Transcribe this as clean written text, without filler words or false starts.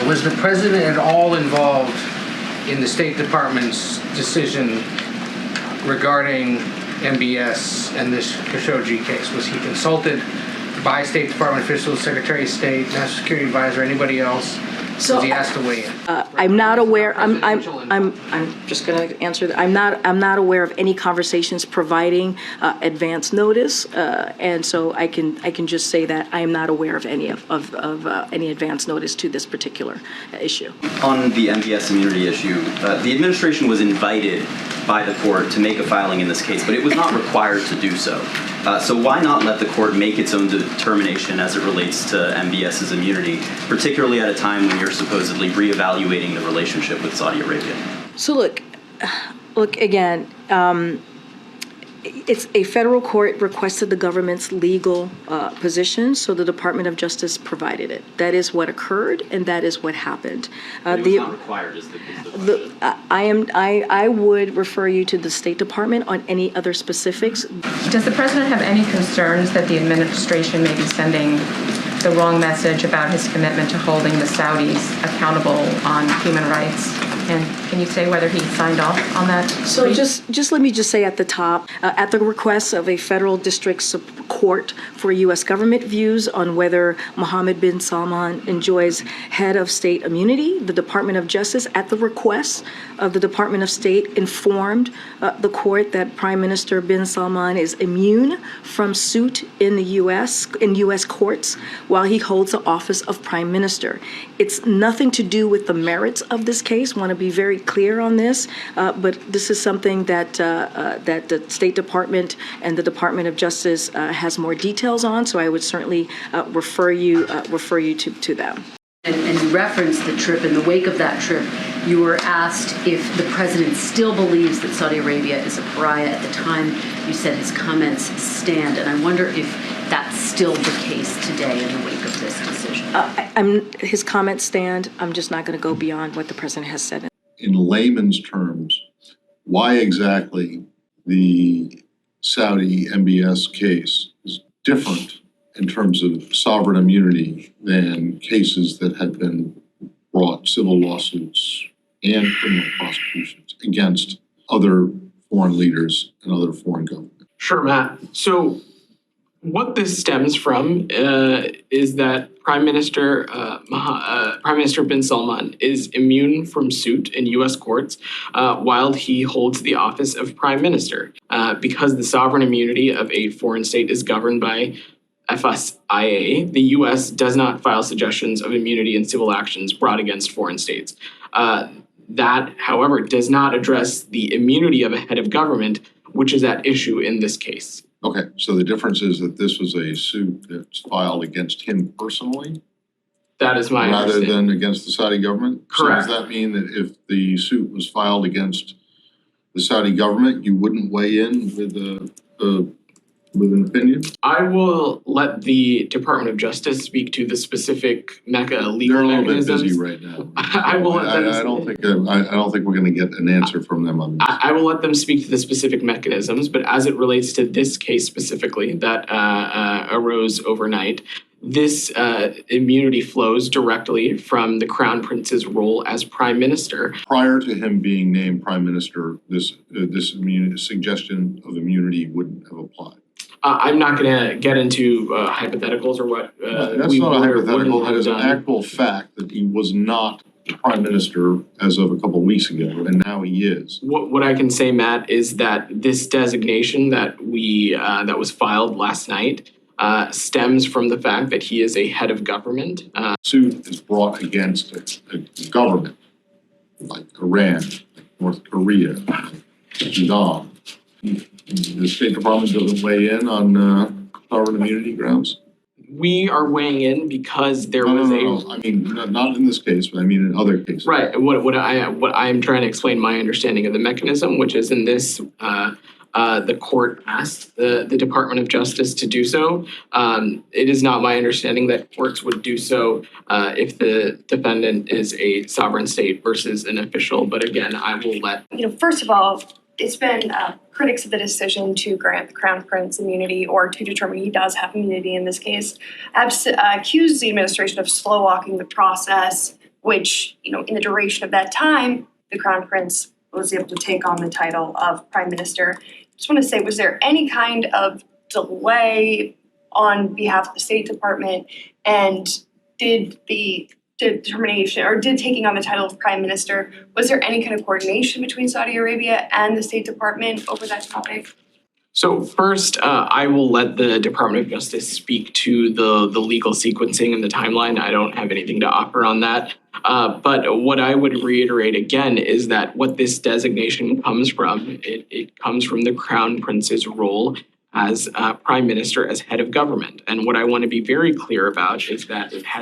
Was the president at all involved in the State Department's decision regarding MBS and this Khashoggi case? Was he consulted by State Department officials, Secretary of State, National Security Advisor, anybody else? So was he asked to weigh in? I'm not aware. I'm just going to answer that. I'm not aware of any conversations providing advance notice, and so I can just say that I am not aware of any of any advance notice to this particular issue. On the MBS immunity issue, the administration was invited by the court to make a filing in this case, but it was not required to do so. So why not let the court make its own determination as it relates to MBS's immunity, particularly at a time when you're supposedly reevaluating the relationship with Saudi Arabia? So look again. It's a federal court requested the government's legal position, so the Department of Justice provided it. That is what occurred, and that is what happened. It was not required, is the I would refer you to the State Department on any other specifics. Does the president have any concerns that the administration may be sending the wrong message about his commitment to holding the Saudis accountable on human rights? And can you say whether he signed off on that? So just let me just say at the top, at the request of a federal district court for U.S. government views on whether Mohammed bin Salman enjoys head of state immunity, the Department of Justice, at the request of the Department of State, informed the court that Prime Minister bin Salman is immune from suit in the U.S. in U.S. courts while he holds the office of Prime Minister. It's nothing to do with the merits of this case. Want to be very clear on this, but this is something that that the State Department and the Department of Justice has more details on. So I would certainly refer you to them. And you referenced the trip. In the wake of that trip, you were asked if the president still believes that Saudi Arabia is a pariah. At the time, you said his comments stand, and I wonder if that's still the case today in the wake of this decision. His comments stand. I'm just not going to go beyond what the president has said. In layman's terms, why exactly the Saudi MBS case is different in terms of sovereign immunity than cases that had been brought, civil lawsuits and criminal prosecutions against other foreign leaders and other foreign governments? Sure, Matt. So what this stems from is that Prime Minister bin Salman is immune from suit in U.S. courts while he holds the office of Prime Minister, because the sovereign immunity of a foreign state is governed by FSIA. The U.S. does not file suggestions of immunity in civil actions brought against foreign states. That, however, does not address the immunity of a head of government, which is at issue in this case. Okay, so the difference is that this was a suit that's filed against him personally? That is my understanding. Rather than against the Saudi government? Correct. So does that mean that if the suit was filed against the Saudi government, you wouldn't weigh in with an opinion? I will let the Department of Justice speak to the specific legal They're a little mechanisms. bit busy right now. I will let them. I don't think we're going to get an answer from them on this. I will let them speak to the specific mechanisms, but as it relates to this case specifically that arose overnight, this immunity flows directly from the Crown Prince's role as Prime Minister. Prior to him being named Prime Minister, this suggestion of immunity wouldn't have applied. I'm not going to get into hypotheticals or what that's not a hypothetical. That is an actual fact that he was not Prime Minister as of a couple of weeks ago, and now he is. What I can say, Matt, is that this designation that that was filed last night stems from the fact that he is a head of government. Suit is brought against a government like Iran, like North Korea, like Sudan. The State Department doesn't weigh in on sovereign immunity grounds? We are weighing in because there was No. I mean, not in this case, but I mean in other cases. Right. What I am trying to explain my understanding of the mechanism, which is in this, the court asked the Department of Justice to do so. It is not my understanding that courts would do so if the defendant is a sovereign state versus an official. But again, I will let. First of all, it's been critics of the decision to grant the Crown Prince immunity or to determine he does have immunity in this case, accused the administration of slow walking the process, which, in the duration of that time, the Crown Prince was able to take on the title of Prime Minister. Just want to say, was there any kind of delay on behalf of the State Department, and did the determination, or did taking on the title of Prime Minister, was there any kind of coordination between Saudi Arabia and the State Department over that topic? So first, I will let the Department of Justice speak to the legal sequencing and the timeline. I don't have anything to offer on that. But what I would reiterate again is that what this designation comes from, it comes from the Crown Prince's role as Prime Minister, as head of government. And what I want to be very clear about is that it has